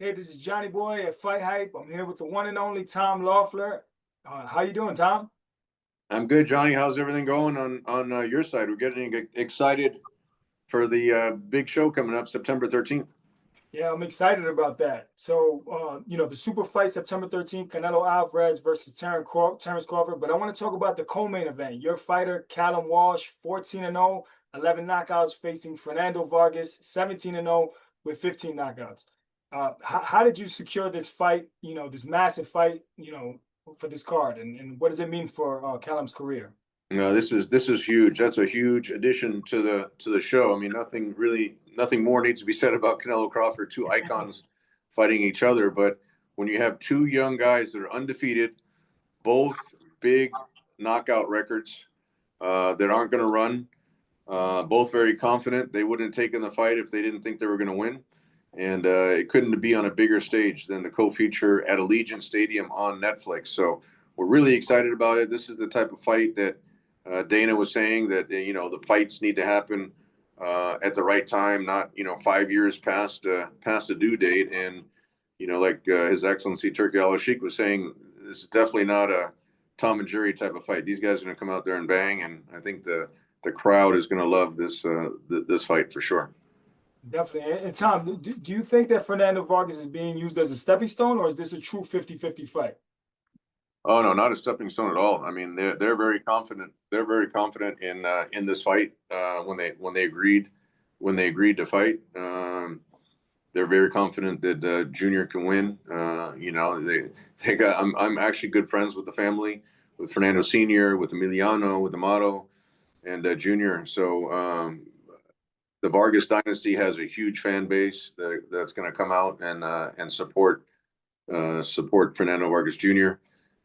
Hey, this is Johnny Boy at FightHype. I'm here with the one and only Tom Loeffler. How you doing, Tom? I'm good, Johnny. How's everything going on your side? We're getting excited for the big show coming up September 13th. Yeah, I'm excited about that. So, the super fight September 13th, Canelo Alvarez versus Terrence Crawford. But I want to talk about the co-main event. Your fighter, Callum Walsh, 14-0, 11 knockouts, facing Fernando Vargas, 17-0 with 15 knockouts. How did you secure this fight, this massive fight, for this card? And what does it mean for Callum's career? No, this is huge. That's a huge addition to the show. I mean, nothing more needs to be said about Canelo Crawford, two icons fighting each other. But when you have two young guys that are undefeated, both big knockout records that aren't going to run, both very confident. They wouldn't have taken the fight if they didn't think they were going to win. And it couldn't be on a bigger stage than the co-feature at Allegiant Stadium on Netflix. So we're really excited about it. This is the type of fight that Dana was saying that the fights need to happen at the right time, not 5 years past the due date. And like His Excellency Turki Al-Sheikh was saying, this is definitely not a Tom and Jerry type of fight. These guys are going to come out there and bang, and I think the crowd is going to love this fight for sure. Definitely. And Tom, do you think that Fernando Vargas is being used as a stepping stone, or is this a true 50-50 fight? Oh no, not a stepping stone at all. I mean, they're very confident. They're very confident in this fight when they agreed to fight. They're very confident that Junior can win. They got. I'm actually good friends with the family, with Fernando Senior, with Emiliano, with Amato, and Junior. So the Vargas dynasty has a huge fan base that's going to come out and support Fernando Vargas Jr.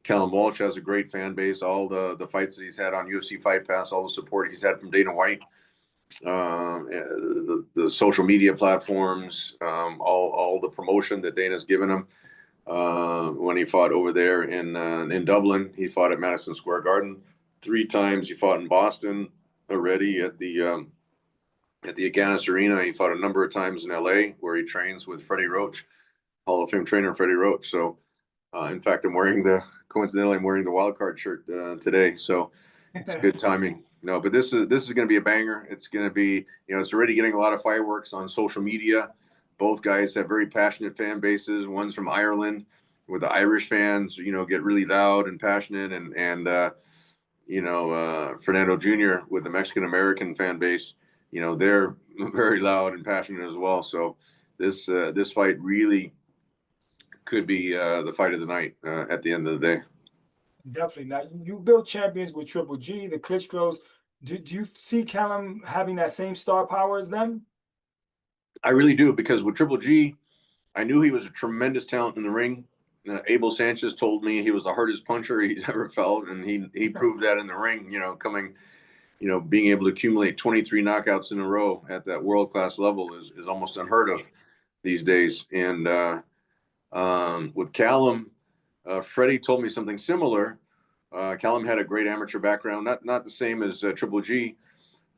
Callum Walsh has a great fan base. All the fights that he's had on UFC Fight Pass, all the support he's had from Dana White, the social media platforms, all the promotion that Dana's given him. When he fought over there in Dublin, he fought at Madison Square Garden 3 times. He fought in Boston already at the Agganis Arena. He fought a number of times in LA, where he trains with Freddie Roach, Hall of Fame trainer Freddie Roach. So, in fact, coincidentally, I'm wearing the wild card shirt today. So it's good timing. No, but this is going to be a banger. It's going to be, it's already getting a lot of fireworks on social media. Both guys have very passionate fan bases. One's from Ireland, with the Irish fans, get really loud and passionate, and Fernando Jr. with the Mexican American fan base, they're very loud and passionate as well. So this fight really could be the fight of the night at the end of the day. Definitely. Now, you build champions with Triple G, the Klitschko's. Do you see Callum having that same star power as them? I really do, because with Triple G, I knew he was a tremendous talent in the ring. Abel Sanchez told me he was the hardest puncher he's ever felt, and he proved that in the ring. Being able to accumulate 23 knockouts in a row at that world class level is almost unheard of these days. And with Callum, Freddie told me something similar. Callum had a great amateur background, not the same as Triple G,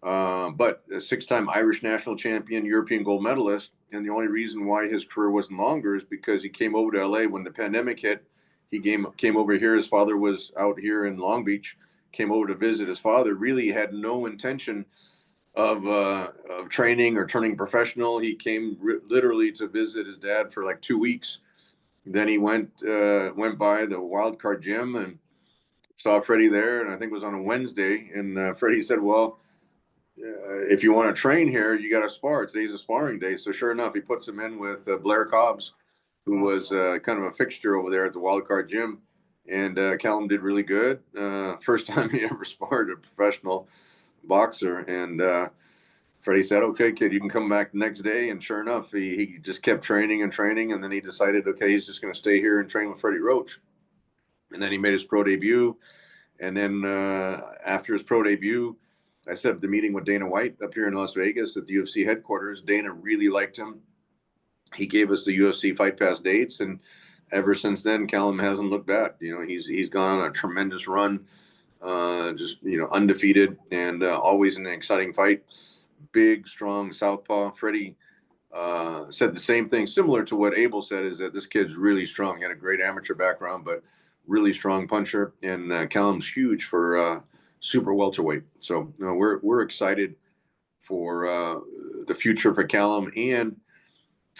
but a 6-time Irish national champion, European gold medalist. And the only reason why his career wasn't longer is because he came over to LA when the pandemic hit. He came over here. His father was out here in Long Beach. Came over to visit his father. Really had no intention of training or turning professional. He came literally to visit his dad for like 2 weeks. Then he went by the Wild Card Gym and saw Freddie there, and I think it was on a Wednesday. And Freddie said, "Well, if you want to train here, you got to spar. Today's a sparring day." So sure enough, he puts him in with Blair Cobbs, who was kind of a fixture over there at the Wild Card Gym. And Callum did really good. First time he ever sparred a professional boxer. And Freddie said, "Okay, kid, you can come back the next day." And sure enough, he just kept training and training. And then he decided, okay, he's just going to stay here and train with Freddie Roach. And then he made his pro debut. And then after his pro debut, I set up the meeting with Dana White up here in Las Vegas at the UFC headquarters. Dana really liked him. He gave us the UFC Fight Pass dates, and ever since then, Callum hasn't looked back. He's gone on a tremendous run, just undefeated, and always in an exciting fight. Big, strong southpaw. Freddie said the same thing, similar to what Abel said, is that this kid's really strong. He had a great amateur background, but really strong puncher. And Callum's huge for super welterweight. So we're excited for the future for Callum. And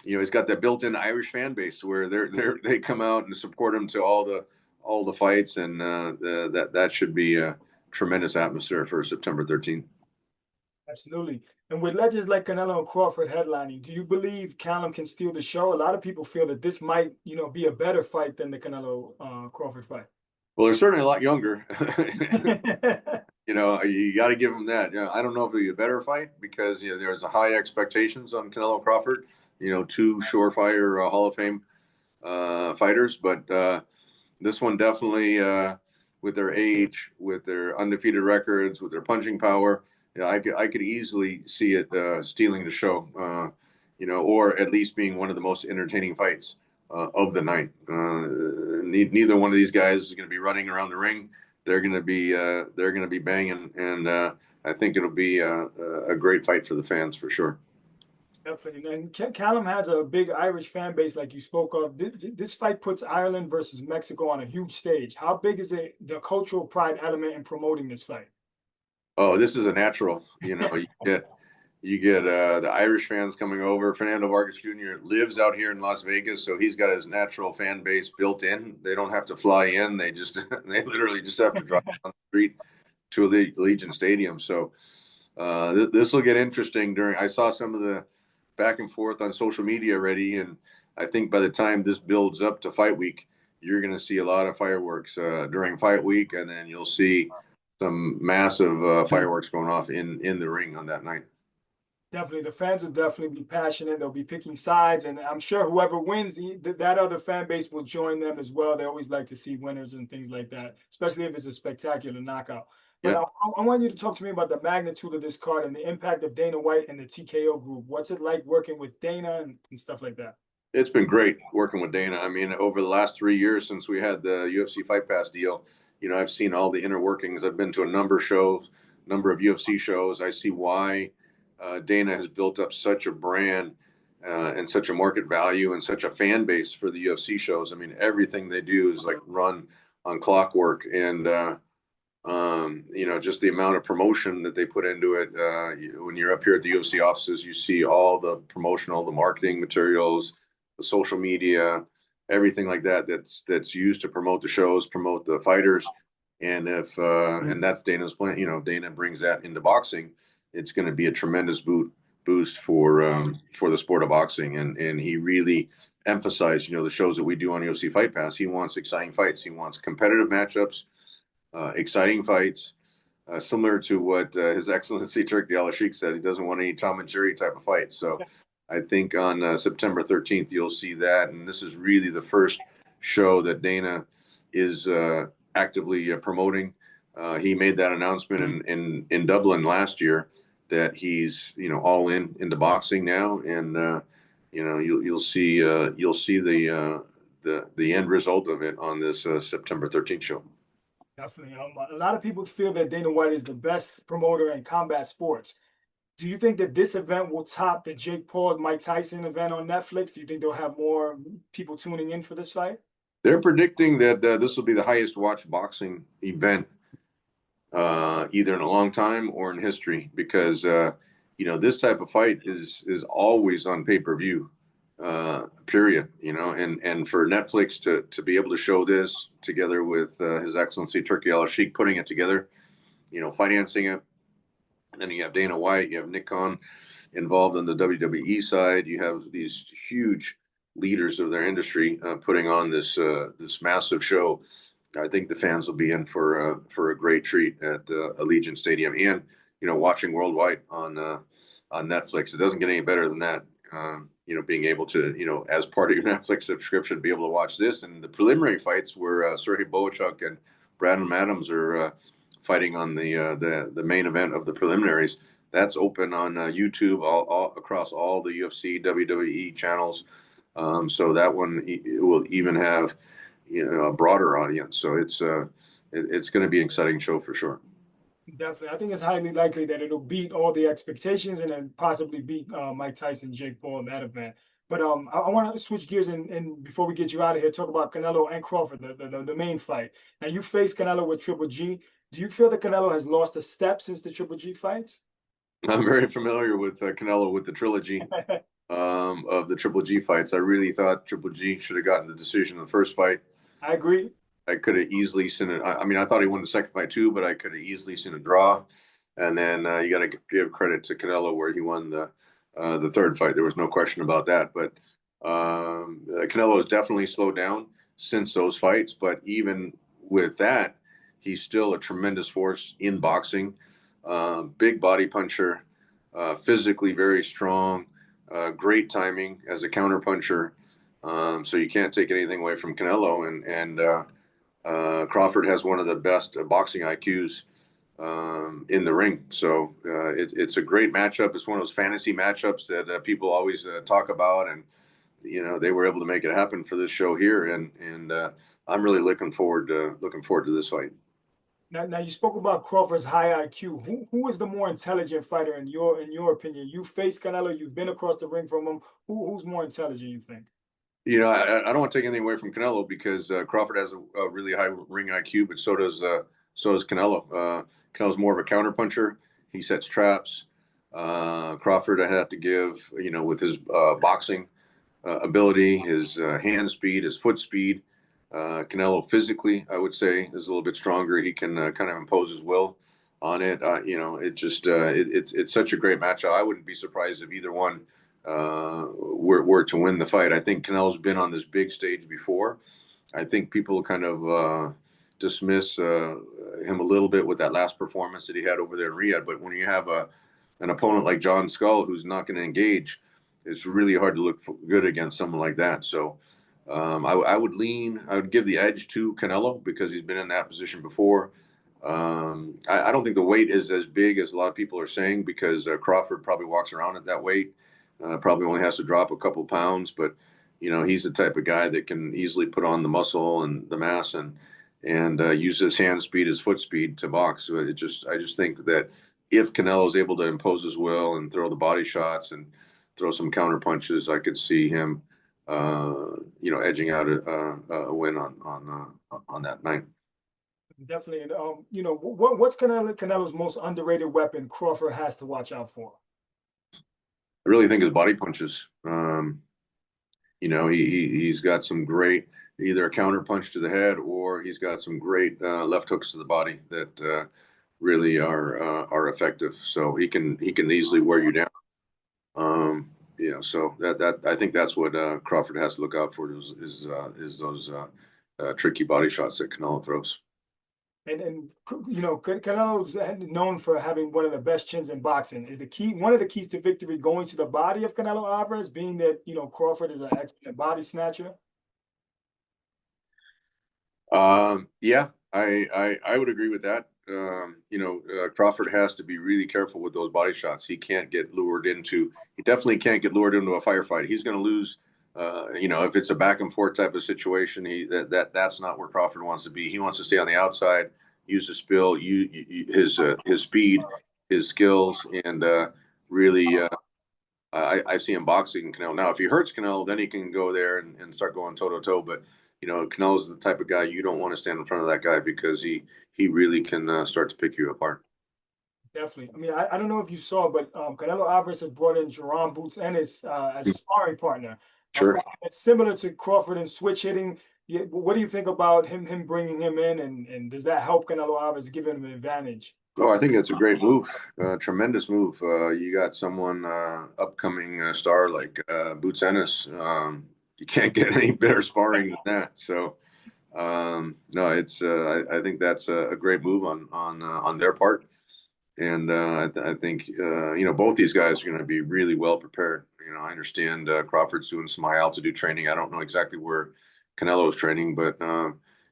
he's got that built-in Irish fan base where they come out and support him to all the fights, and that should be a tremendous atmosphere for September 13th. Absolutely. And with legends like Canelo and Crawford headlining, do you believe Callum can steal the show? A lot of people feel that this might, be a better fight than the Canelo Crawford fight. Well, they're certainly a lot younger. You got to give him that. I don't know if it'll be a better fight because there's a high expectations on Canelo Crawford. Two surefire Hall of Fame fighters, but this one definitely, with their age, with their undefeated records, with their punching power, I could easily see it stealing the show, or at least being one of the most entertaining fights of the night. Neither one of these guys is going to be running around the ring. They're going to be banging, and I think it'll be a great fight for the fans for sure. Definitely. And Callum has a big Irish fan base, like you spoke of. This fight puts Ireland versus Mexico on a huge stage. How big is the cultural pride element in promoting this fight? Oh, this is a natural. You get the Irish fans coming over. Fernando Vargas Jr. lives out here in Las Vegas, so he's got his natural fan base built in. They don't have to fly in. They literally just have to drive down the street to Allegiant Stadium. So this will get interesting. I saw some of the back and forth on social media already, and I think by the time this builds up to fight week, you're going to see a lot of fireworks during fight week, and then you'll see some massive fireworks going off in the ring on that night. Definitely, the fans will definitely be passionate. They'll be picking sides, and I'm sure whoever wins, that other fan base will join them as well. They always like to see winners and things like that, especially if it's a spectacular knockout. But yeah. I want you to talk to me about the magnitude of this card and the impact of Dana White and the TKO group. What's it like working with Dana and stuff like that? It's been great working with Dana. I mean, over the last 3 years since we had the UFC Fight Pass deal, I've seen all the inner workings. I've been to a number of UFC shows. I see why Dana has built up such a brand and such a market value and such a fan base for the UFC shows. I mean, everything they do is like run on clockwork, and just the amount of promotion that they put into it. When you're up here at the UFC offices, you see all the promotional, the marketing materials, the social media, everything like that that's used to promote the shows, promote the fighters. And and that's Dana's plan. Dana brings that into boxing. It's going to be a tremendous boost for the sport of boxing. And he really emphasized, the shows that we do on UFC Fight Pass. He wants exciting fights. He wants competitive matchups, exciting fights, similar to what His Excellency Turki Al-Sheikh said. He doesn't want any Tom and Jerry type of fight. So I think on September 13th, you'll see that. And this is really the first show that Dana is actively promoting. He made that announcement in Dublin last year that he's all into boxing now, and you'll see the end result of it on this September 13th show. Definitely. A lot of people feel that Dana White is the best promoter in combat sports. Do you think that this event will top the Jake Paul, Mike Tyson event on Netflix? Do you think they'll have more people tuning in for this fight? They're predicting that this will be the highest watched boxing event either in a long time or in history, because this type of fight is always on pay-per-view, period. And for Netflix to be able to show this together with His Excellency Turki Al-Sheikh putting it together, financing it. And then you have Dana White, you have Nick Khan involved on the WWE side. You have these huge leaders of their industry putting on this massive show. I think the fans will be in for a great treat at Allegiant Stadium, and watching worldwide on Netflix. It doesn't get any better than that. Being able to as part of your Netflix subscription, be able to watch this, and the preliminary fights where Sergey Boachuk and Brandon Adams are fighting on the main event of the preliminaries. That's open on YouTube all across all the UFC, WWE channels. So that one it will even have a broader audience. So it's going to be an exciting show for sure. Definitely. I think it's highly likely that it'll beat all the expectations and then possibly beat Mike Tyson, Jake Paul in that event. But I want to switch gears and before we get you out of here, talk about Canelo and Crawford, the main fight. Now you face Canelo with Triple G. Do you feel that Canelo has lost a step since the Triple G fights? I'm very familiar with Canelo with the trilogy of the Triple G fights. I really thought Triple G should have gotten the decision in the first fight. I agree. I could have easily seen it. I mean, I thought he won the second fight too, but I could have easily seen a draw. And then you got to give credit to Canelo where he won the third fight. There was no question about that. But Canelo has definitely slowed down since those fights. But even with that, he's still a tremendous force in boxing. Big body puncher, physically very strong, great timing as a counter puncher. So you can't take anything away from Canelo. And Crawford has one of the best boxing IQs in the ring. So it's a great matchup. It's one of those fantasy matchups that people always talk about. And, you know, they were able to make it happen for this show here. And I'm really looking forward to this fight. Now you spoke about Crawford's high IQ. Who is the more intelligent fighter in your opinion? You face Canelo, you've been across the ring from him. Who's more intelligent, you think? You know, I don't want to take anything away from Canelo because Crawford has a really high ring IQ, but so does Canelo. Canelo's more of a counter puncher. He sets traps. Crawford, I have to give, you know, with his boxing ability, his hand speed, his foot speed. Canelo physically, I would say, is a little bit stronger. He can kind of impose his will on it. You know, it's such a great matchup. I wouldn't be surprised if either one were to win the fight. I think Canelo's been on this big stage before. I think people kind of dismiss him a little bit with that last performance that he had over there in Riyadh. But when you have an opponent like John Skull who's not going to engage, it's really hard to look good against someone like that. So I would give the edge to Canelo because he's been in that position before. I don't think the weight is as big as a lot of people are saying because Crawford probably walks around at that weight. Probably only has to drop a couple pounds, but you know he's the type of guy that can easily put on the muscle and the mass and use his hand speed, his foot speed to box. So I just think that if Canelo is able to impose his will and throw the body shots and throw some counter punches, I could see him, you know, edging out a win on that night. Definitely. And you know, what's Canelo's most underrated weapon Crawford has to watch out for? I really think his body punches. You know, he's got some great either a counter punch to the head or he's got some great left hooks to the body that really are effective. So he can easily wear you down. You know, so that I think that's what Crawford has to look out for is those tricky body shots that Canelo throws. And you know, Canelo's known for having one of the best chins in boxing. Is the key one of the keys to victory going to the body of Canelo Alvarez, being that you know Crawford is an excellent body snatcher? Yeah, I would agree with that. You know, Crawford has to be really careful with those body shots. He can't get lured into. He definitely can't get lured into a firefight. He's going to lose. You know, if it's a back and forth type of situation, that's not where Crawford wants to be. He wants to stay on the outside, use his spill, his speed, his skills, and really. I see him boxing Canelo. Now, if he hurts Canelo, then he can go there and start going toe to toe. But you know, Canelo's the type of guy you don't want to stand in front of that guy because he really can start to pick you apart. Definitely. I mean, I don't know if you saw, but Canelo Alvarez had brought in Jerome Boots Ennis as a sparring partner. Sure. It's similar to Crawford and switch hitting. Yeah, what do you think about him bringing him in, and does that help Canelo Alvarez, give him an advantage? Oh, I think that's a great move. Tremendous move. You got someone upcoming star like Boots Ennis. You can't get any better sparring than that. So no, it's I think that's a great move on their part. And I think you know both these guys are going to be really well prepared. You know, I understand Crawford's doing some high altitude training. I don't know exactly where Canelo's training, but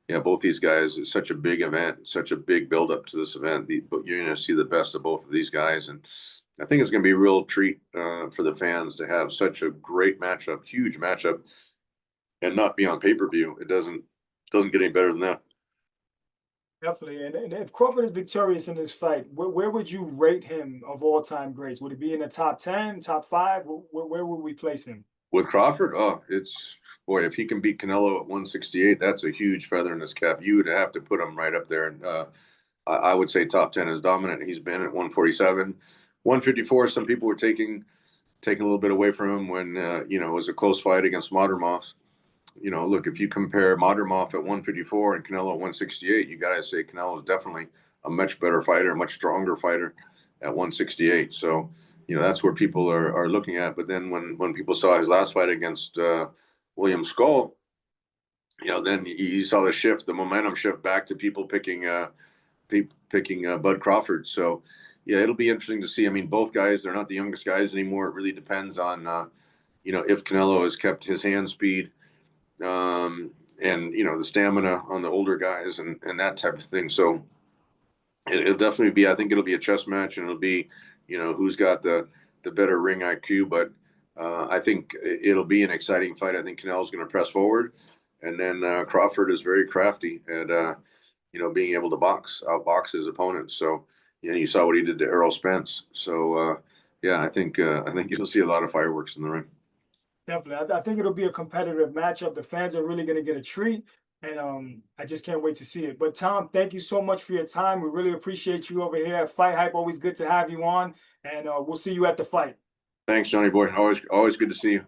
yeah, both these guys. It's such a big event, such a big build up to this event. But you're going to see the best of both of these guys, and I think it's going to be a real treat for the fans to have such a great matchup, huge matchup, and not be on pay per view. It doesn't get any better than that. Definitely. And if Crawford is victorious in this fight, where would you rate him of all time greats? Would it be in the top 10, top five? Where would we place him? With Crawford, oh, it's boy, if he can beat Canelo at 168, that's a huge feather in his cap. You would have to put him right up there. And I would say top 10 is dominant. He's been at 147, 154. Some people were taking a little bit away from him when it was a close fight against Madrimov. Look, if you compare Madrimov at 154 and Canelo at 168, you got to say Canelo is definitely a much better fighter, a much stronger fighter at 168. So, that's where people are looking at. But then when people saw his last fight against William Skull, then you saw the shift, the momentum shift back to people picking Bud Crawford. So, yeah, it'll be interesting to see. I mean, both guys, they're not the youngest guys anymore. It really depends on, if Canelo has kept his hand speed, and the stamina on the older guys and that type of thing. So it'll definitely be, I think it'll be a chess match, and it'll be, who's got the better ring IQ. But I think it'll be an exciting fight. I think Canelo's going to press forward, and then Crawford is very crafty at being able to outbox his opponents. So you saw what he did to Errol Spence. So yeah, I think you'll see a lot of fireworks in the ring. Definitely. I think it'll be a competitive matchup. The fans are really going to get a treat. And I just can't wait to see it. But Tom, thank you so much for your time. We really appreciate you over here at Fight Hype. Always good to have you on. And we'll see you at the fight. Thanks, Johnny boy. Always good to see you.